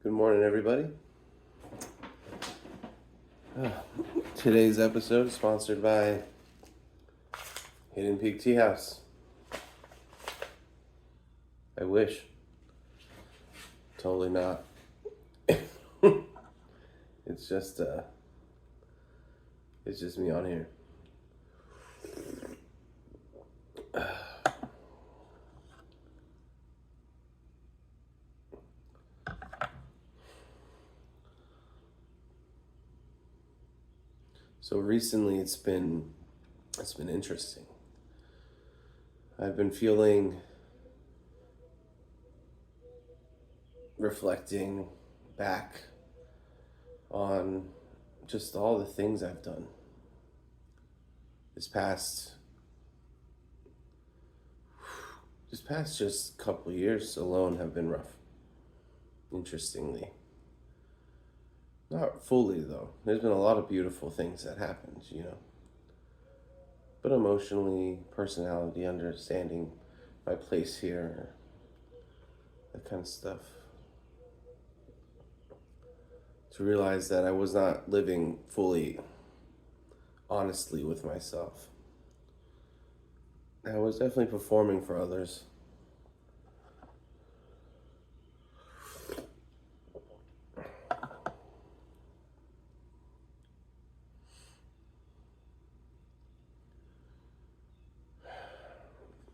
Good morning, everybody. Today's episode is sponsored by Hidden Peak Tea House. I wish. Totally not. It's just me on here. So recently it's been interesting. I've been reflecting back on just all the things I've done. This past just couple years alone have been rough. Interestingly. Not fully, though. There's been a lot of beautiful things that happened, But emotionally, personality, understanding my place here, that kind of stuff. To realize that I was not living fully honestly with myself. I was definitely performing for others.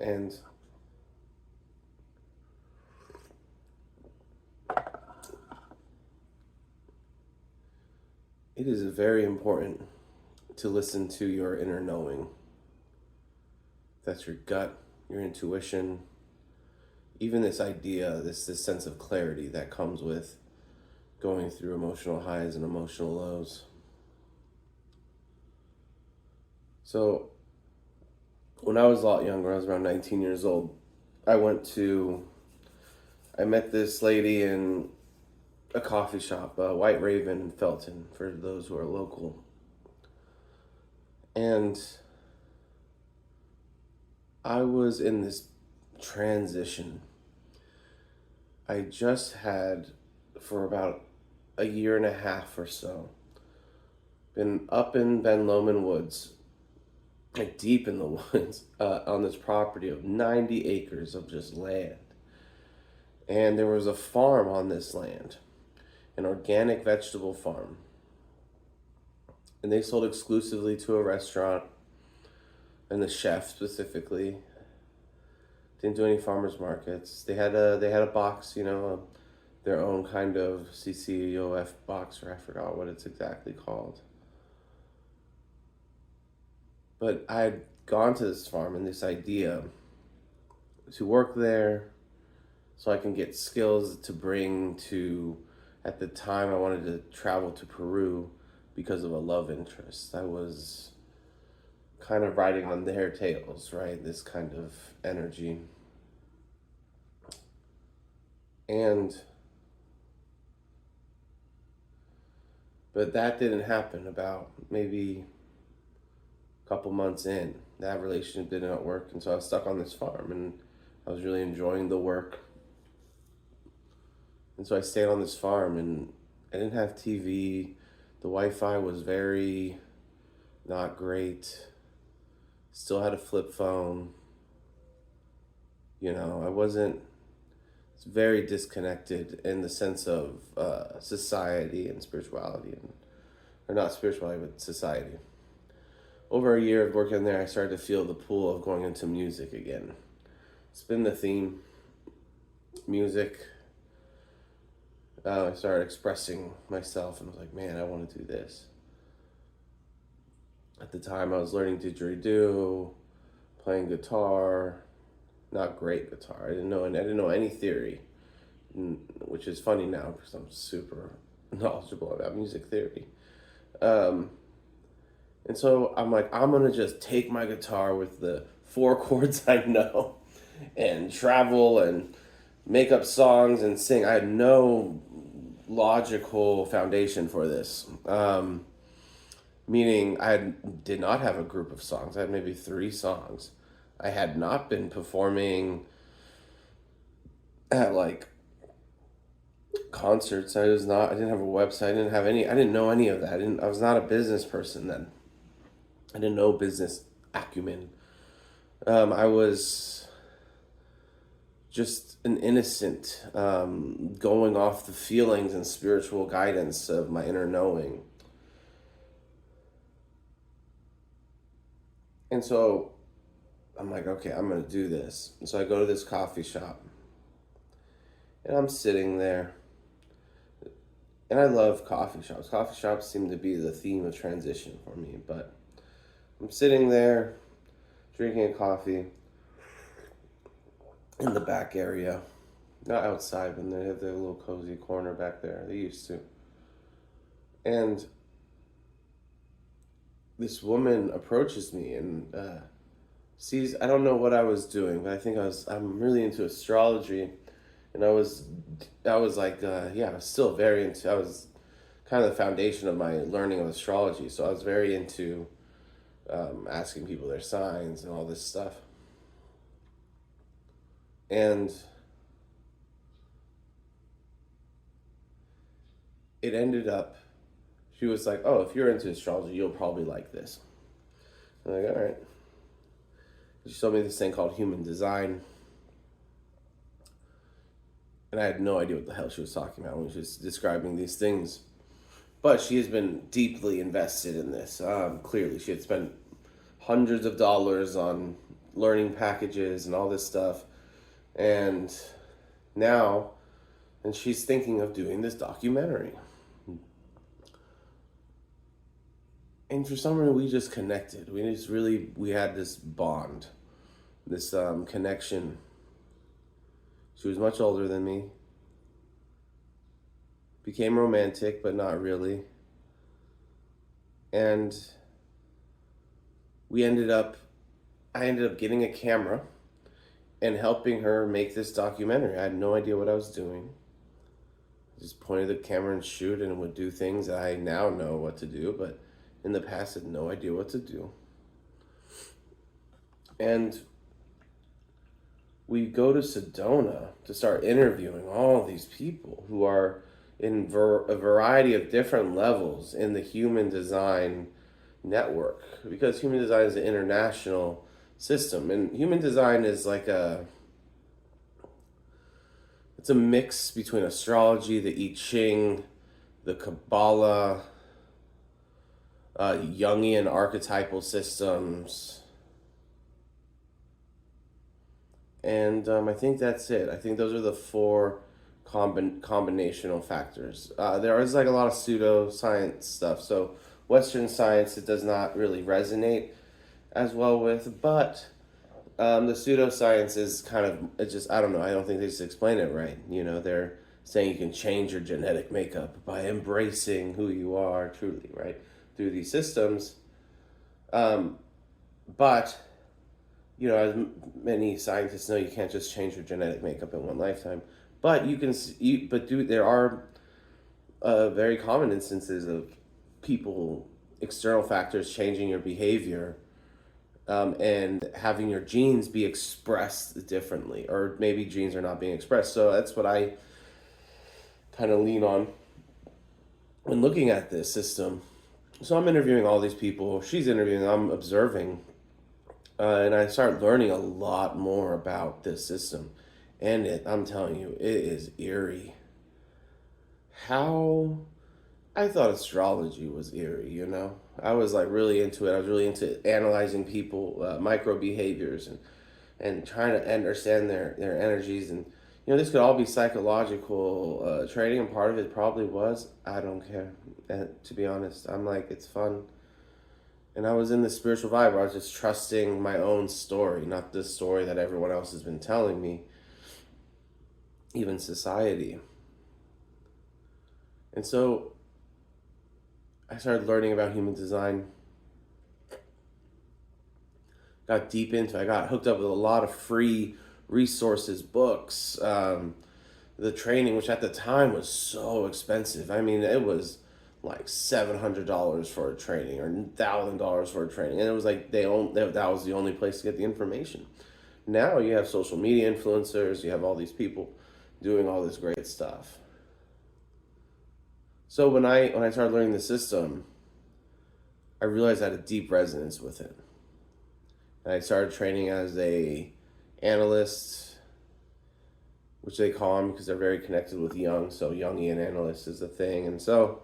And it is very important to listen to your inner knowing. That's your gut, your intuition, even this idea, this sense of clarity that comes with going through emotional highs and emotional lows. So when I was a lot younger, I was around 19 years old, I met this lady in a coffee shop, White Raven in Felton, for those who are local. And I was in this transition. I just had, for about a year and a half or so, been up in Ben Lomond Woods, like deep in the woods, on this property of 90 acres of just land. And there was a farm on this land, an organic vegetable farm. And they sold exclusively to a restaurant, and the chef specifically didn't do any farmers markets. They had a box, their own kind of CCOF box, or I forgot what it's exactly called. But I had gone to this farm and this idea to work there so I can get skills to bring to, at the time I wanted to travel to Peru because of a love interest. I was kind of riding on their tails, right? This kind of energy. But that didn't happen. About maybe a couple months in, that relationship did not work, and so I was stuck on this farm, and I was really enjoying the work. And so I stayed on this farm, and I didn't have TV. The Wi-Fi was very not great. Still had a flip phone. It's very disconnected in the sense of society and spirituality, or not spirituality, but society. Over a year of working there, I started to feel the pull of going into music again. It's been the theme, music. I started expressing myself, and I was like, man, I want to do this. At the time, I was learning didgeridoo, playing guitar, not great guitar. I didn't know any theory, which is funny now because I'm super knowledgeable about music theory. And so I'm like, I'm gonna just take my guitar with the 4 chords I know and travel and make up songs and sing. I had no logical foundation for this. Meaning did not have a group of songs. I had maybe 3 songs. I had not been performing at like concerts. I didn't have a website. I didn't know any of that. I was not a business person then. I didn't know business acumen. I was just an innocent, going off the feelings and spiritual guidance of my inner knowing. And so I'm like, okay, I'm going to do this. And so I go to this coffee shop and I'm sitting there. And I love coffee shops. Coffee shops seem to be the theme of transition for me. But I'm sitting there drinking a coffee in the back area. Not outside, but they have their little cozy corner back there. They used to. And this woman approaches me and sees, I don't know what I was doing, but I'm really into astrology. And I was like, I was still very into, I was kind of the foundation of my learning of astrology. So I was very into asking people their signs and all this stuff. And it ended up, she was like, oh, if you're into astrology, you'll probably like this. I'm like, all right. She showed me this thing called human design. And I had no idea what the hell she was talking about when she was describing these things. But she has been deeply invested in this. Clearly, she had spent hundreds of dollars on learning packages and all this stuff. And now, and she's thinking of doing this documentary. And for some reason, we just connected. We had this bond, this connection. She was much older than me. Became romantic, but not really. And I ended up getting a camera and helping her make this documentary. I had no idea what I was doing. I just pointed the camera and shoot and would do things that I now know what to do, but in the past I had no idea what to do. And we go to Sedona to start interviewing all these people who are in a variety of different levels in the human design network, because human design is an international system, and human design is like it's a mix between astrology, the I Ching, the Kabbalah, Jungian archetypal systems. And I think that's it. I think those are the four combinational factors. There is like a lot of pseudoscience stuff. So Western science, it does not really resonate as well with. But the pseudoscience is kind of, it's just, I don't know. I don't think they just explain it right. You know, they're saying you can change your genetic makeup by embracing who you are truly, right? Through these systems. But you know, as many scientists know, you can't just change your genetic makeup in one lifetime. But there are very common instances of people, external factors changing your behavior, and having your genes be expressed differently, or maybe genes are not being expressed. So that's what I kind of lean on when looking at this system. So I'm interviewing all these people. She's interviewing. I'm observing. And I started learning a lot more about this system. And I'm telling you, it is eerie. How I thought astrology was eerie, you know? I was like really into it. I was really into analyzing people, micro behaviors, and trying to understand their energies. And, you know, this could all be psychological training, and part of it probably was. I don't care. And to be honest, I'm like, it's fun. And I was in the spiritual vibe where I was just trusting my own story, not the story that everyone else has been telling me, even society. And so I started learning about human design, got deep into it. I got hooked up with a lot of free resources, books, the training, which at the time was so expensive. I mean, it was like $700 for a training or $1,000 for a training, and it was like that was the only place to get the information. Now you have social media influencers, you have all these people doing all this great stuff. So when I started learning the system, I realized I had a deep resonance with it. And I started training as a analyst, which they call them because they're very connected with Jung. So Jungian analyst is the thing. And so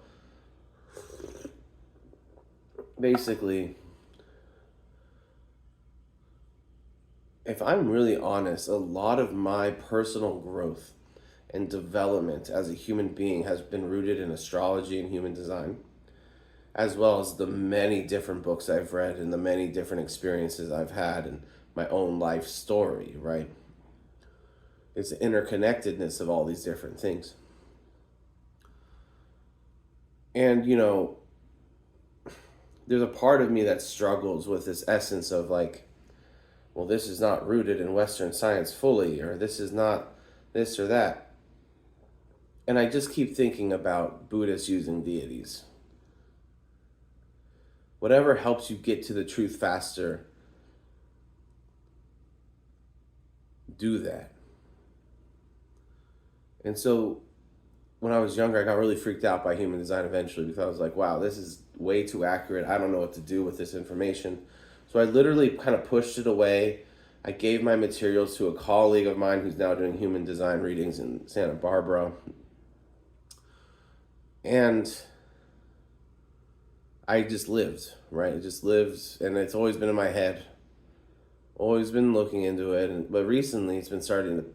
basically, if I'm really honest, a lot of my personal growth and development as a human being has been rooted in astrology and human design, as well as the many different books I've read and the many different experiences I've had and my own life story, right? It's the interconnectedness of all these different things. And, there's a part of me that struggles with this essence of like, well, this is not rooted in Western science fully, or this is not this or that. And I just keep thinking about Buddhists using deities. Whatever helps you get to the truth faster, do that. And so when I was younger, I got really freaked out by human design eventually because I was like, wow, this is way too accurate. I don't know what to do with this information. So I literally kind of pushed it away. I gave my materials to a colleague of mine who's now doing human design readings in Santa Barbara. And I just lived, right? It just lived, and it's always been in my head. Always been looking into it, but recently it's been starting to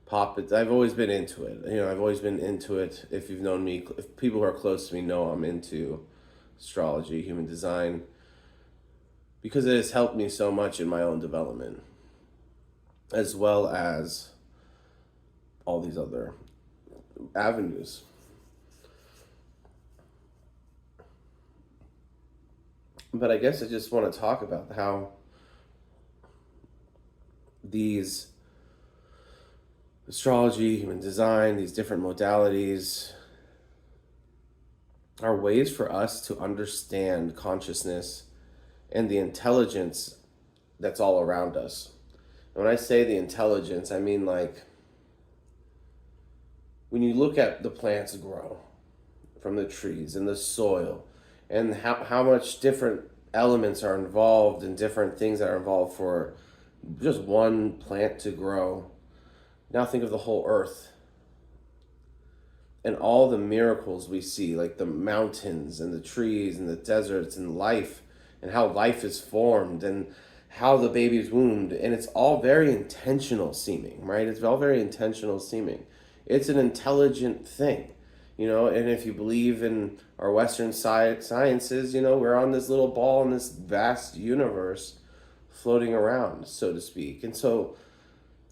pop. I've always been into it. I've always been into it. If you've known me, if people who are close to me know I'm into astrology, human design, because it has helped me so much in my own development, as well as all these other avenues. But I guess I just want to talk about how these astrology, human design, these different modalities are ways for us to understand consciousness and the intelligence that's all around us. And when I say the intelligence, I mean like when you look at the plants grow from the trees and the soil and how much different elements are involved and different things that are involved for just one plant to grow. Now think of the whole earth and all the miracles we see, like the mountains and the trees and the deserts and life and how life is formed and how the baby's wombed. And it's all very intentional seeming, right? It's all very intentional seeming. It's an intelligent thing, and if you believe in our Western sciences, we're on this little ball in this vast universe floating around, so to speak. And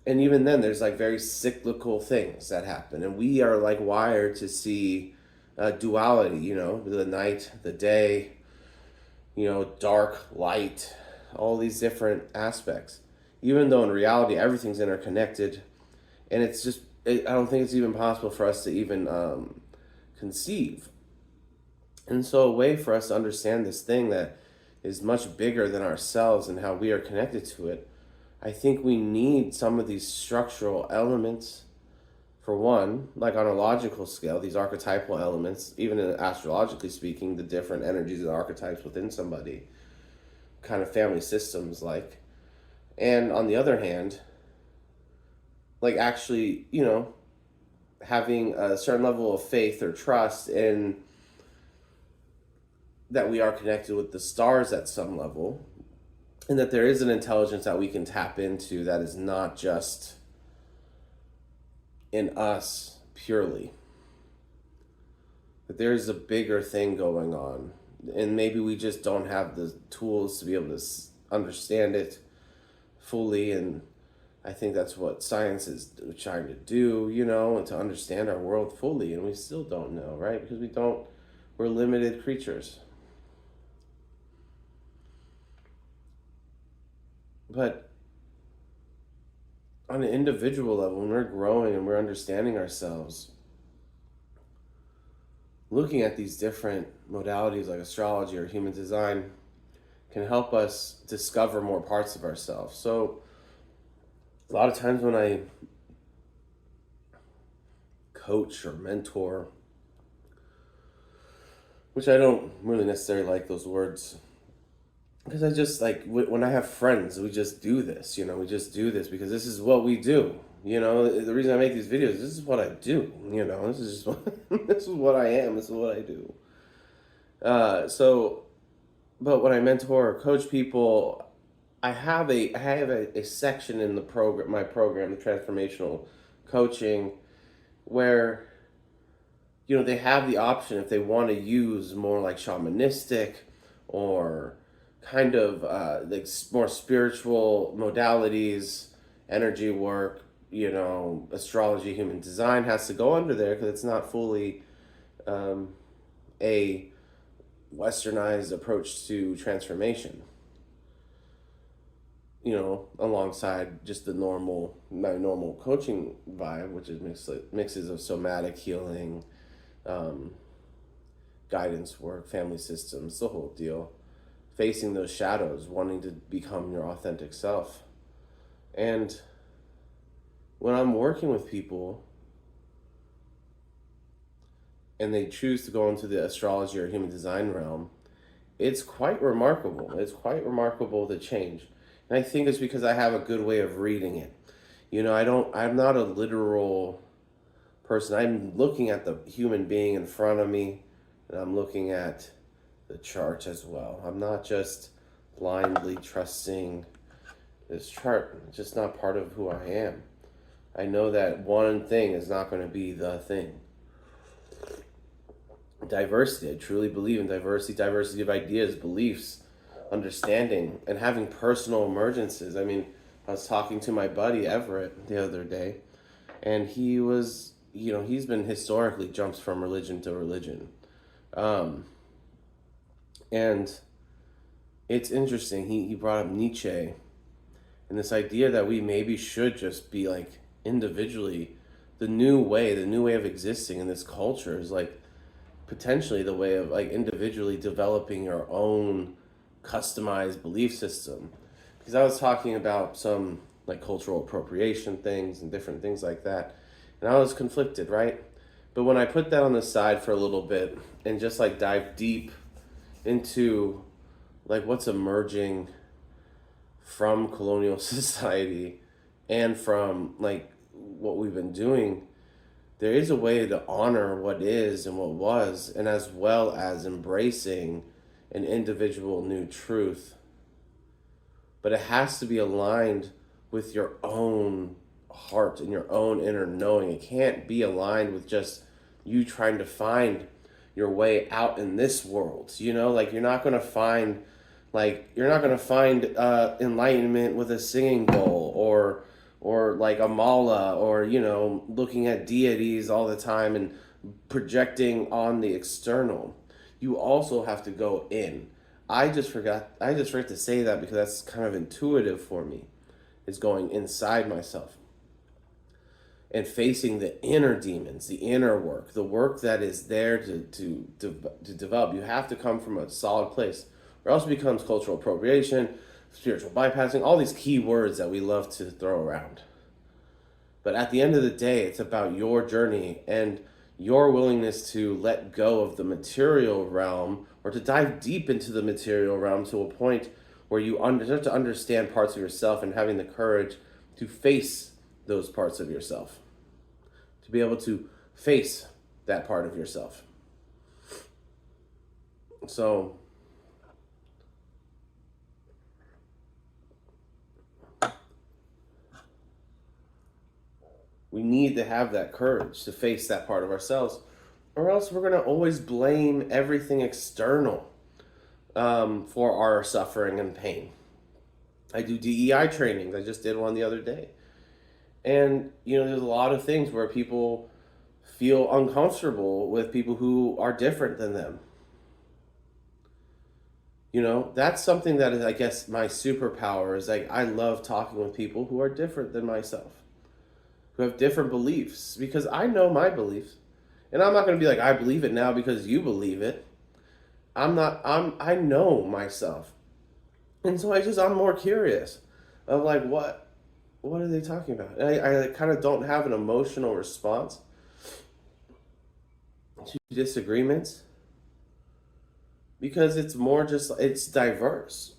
even then, there's like very cyclical things that happen. And we are like wired to see duality, the night, the day, dark, light, all these different aspects. Even though in reality, everything's interconnected. And I don't think it's even possible for us to even conceive. And so a way for us to understand this thing that is much bigger than ourselves and how we are connected to it, I think we need some of these structural elements. For one, like on a logical scale, these archetypal elements, even astrologically speaking, the different energies and archetypes within somebody, kind of family systems like. And on the other hand, like actually, having a certain level of faith or trust in that we are connected with the stars at some level, and that there is an intelligence that we can tap into that is not just in us purely. That there is a bigger thing going on, and maybe we just don't have the tools to be able to understand it fully. And I think that's what science is trying to do, and to understand our world fully, and we still don't know, right? Because we're limited creatures. But on an individual level, when we're growing and we're understanding ourselves, looking at these different modalities like astrology or human design can help us discover more parts of ourselves. So a lot of times when I coach or mentor, which I don't really necessarily like those words. Because I just like when I have friends, we just do this. We just do this because this is what we do. The reason I make these videos, this is what I do. This is just this is what I am. This is what I do. So, but when I mentor or coach people, I have a section in the program, my program, the transformational coaching, where they have the option if they want to use more like shamanistic or kind of like more spiritual modalities, energy work. Astrology, human design has to go under there because it's not fully a westernized approach to transformation. Alongside just my normal coaching vibe, which is mixes of somatic healing, um, guidance work, family systems, the whole deal. Facing those shadows, wanting to become your authentic self. And when I'm working with people and they choose to go into the astrology or human design realm, it's quite remarkable. It's quite remarkable the change. And I think it's because I have a good way of reading it. I'm not a literal person. I'm looking at the human being in front of me, and I'm looking at the chart as well. I'm not just blindly trusting this chart. It's just not part of who I am. I know that one thing is not going to be the thing. Diversity. I truly believe in diversity of ideas, beliefs, understanding, and having personal emergences. I mean, I was talking to my buddy Everett the other day, and he was, he's been historically jumps from religion to religion. And it's interesting. He brought up Nietzsche and this idea that we maybe should just be like individually the new way of existing in this culture is like potentially the way of like individually developing your own customized belief system. Because I was talking about some like cultural appropriation things and different things like that, and I was conflicted, right? But when I put that on the side for a little bit and just like dive deep into like what's emerging from colonial society and from like what we've been doing, there is a way to honor what is and what was, and as well as embracing an individual new truth. But it has to be aligned with your own heart and your own inner knowing. It can't be aligned with just you trying to find your way out in this world. Like you're not gonna find enlightenment with a singing bowl or like a mala or looking at deities all the time and projecting on the external. You also have to go in. I just forgot to say that because that's kind of intuitive for me. Is going inside myself and facing the inner demons, the inner work, the work that is there to develop. You have to come from a solid place, or else it becomes cultural appropriation, spiritual bypassing, all these key words that we love to throw around. But at the end of the day, it's about your journey and your willingness to let go of the material realm or to dive deep into the material realm to a point where you start to understand parts of yourself and having the courage to face those parts of yourself, to be able to face that part of yourself. So we need to have that courage to face that part of ourselves, or else we're going to always blame everything external for our suffering and pain. I do DEI trainings. I just did one the other day. And, there's a lot of things where people feel uncomfortable with people who are different than them. That's something that is, I guess, my superpower is like I love talking with people who are different than myself, who have different beliefs, because I know my beliefs. And I'm not going to be like, I believe it now because you believe it. I know myself. And so I'm more curious of like, what are they talking about? And I kind of don't have an emotional response to disagreements. because it's more just, it's diverse.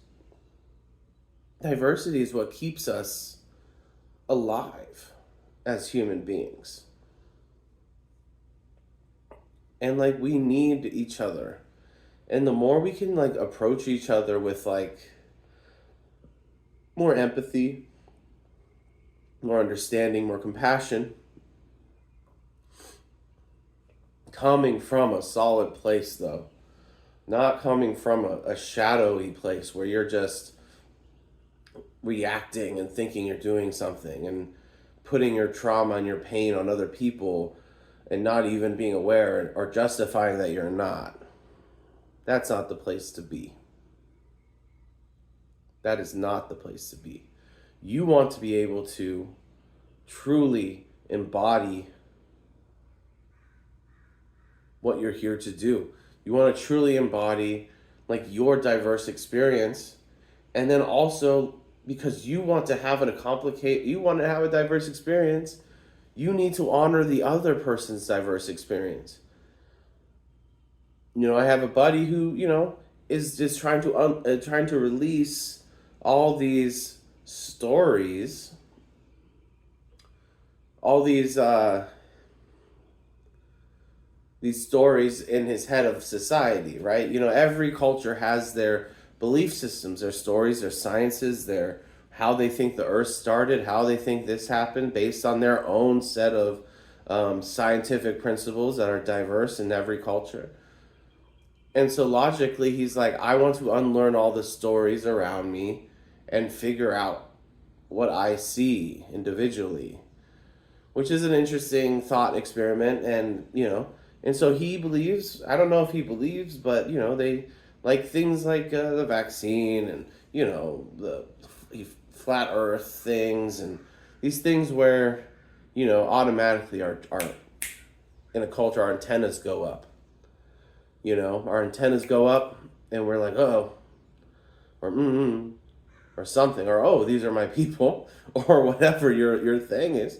Diversity is what keeps us alive as human beings. And like we need each other. And the more we can like approach each other with like more empathy, more understanding, more compassion, coming from a solid place though, not coming from a shadowy place where you're just reacting and thinking you're doing something and putting your trauma and your pain on other people and not even being aware or justifying that you're not. That's not the place to be. That is not the place to be. You want to be able to truly embody what you're here to do. You want to truly embody like your diverse experience, and then also because you want to have you want to have a diverse experience, you need to honor the other person's diverse experience. I have a buddy who, is just trying to release all these stories, all these stories in his head of society, right? Every culture has their belief systems, their stories, their sciences, their how they think the earth started, how they think this happened, based on their own set of scientific principles that are diverse in every culture. And so logically, he's like, I want to unlearn all the stories around me and figure out what I see individually, which is an interesting thought experiment. And so he believes, I don't know if he believes, but, they like things like the vaccine and, the flat earth things and these things where, automatically our in a culture, our antennas go up. Our antennas go up and we're like, oh, or or something, or oh, these are my people, or whatever your thing is.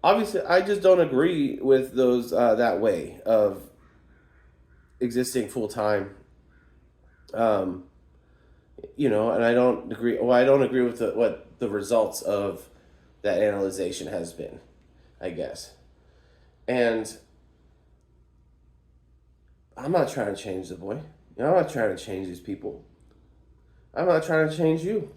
Obviously, I just don't agree with those that way of existing full time. Um, and I don't agree. Well, I don't agree with what the results of that analyzation has been, I guess. And I'm not trying to change the boy. I'm not trying to change these people. I'm not trying to change you.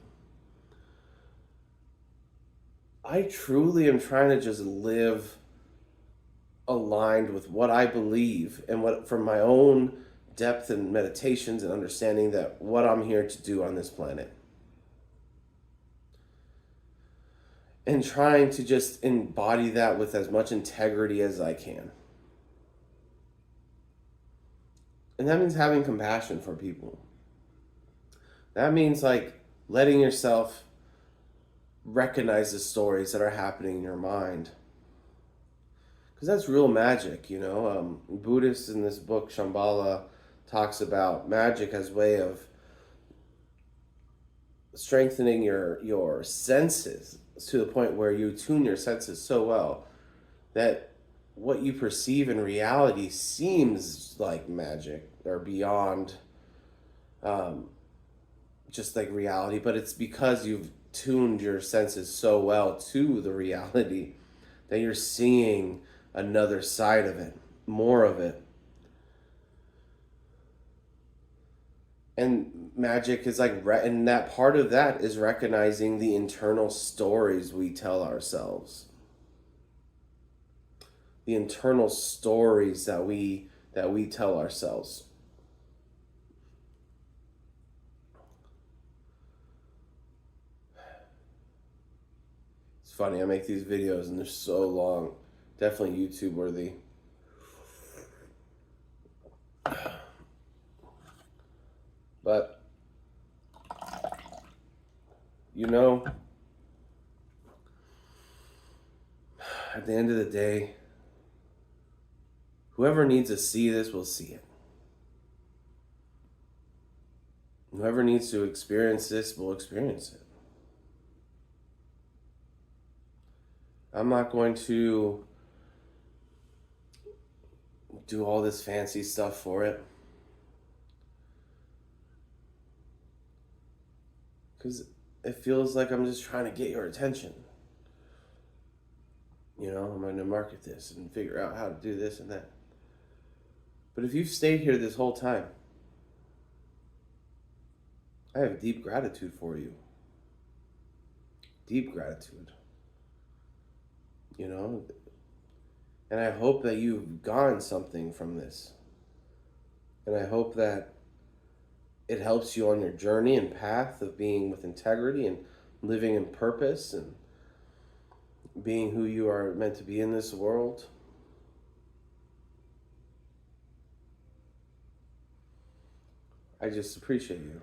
I truly am trying to just live aligned with what I believe and what from my own depth and meditations and understanding that what I'm here to do on this planet. And trying to just embody that with as much integrity as I can. And that means having compassion for people. That means like letting yourself recognize the stories that are happening in your mind. Because that's real magic, Buddhists in this book, Shambhala, talks about magic as a way of strengthening your senses to the point where you tune your senses so well that what you perceive in reality seems like magic or beyond just like reality, but it's because you've tuned your senses so well to the reality that you're seeing another side of it, more of it. And magic is like, and that part of that is recognizing the internal stories we tell ourselves. The internal stories that we tell ourselves. It's funny, I make these videos and they're so long. Definitely YouTube worthy. But, at the end of the day, whoever needs to see this will see it. Whoever needs to experience this will experience it. I'm not going to do all this fancy stuff for it. Because it feels like I'm just trying to get your attention. You know, I'm going to market this and figure out how to do this and that. But if you've stayed here this whole time, I have deep gratitude for you. Deep gratitude. You know? And I hope that you've gotten something from this. And I hope that it helps you on your journey and path of being with integrity and living in purpose and being who you are meant to be in this world. I just appreciate you.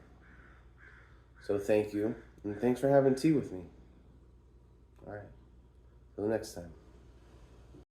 So thank you. And thanks for having tea with me. All right. Till the next time.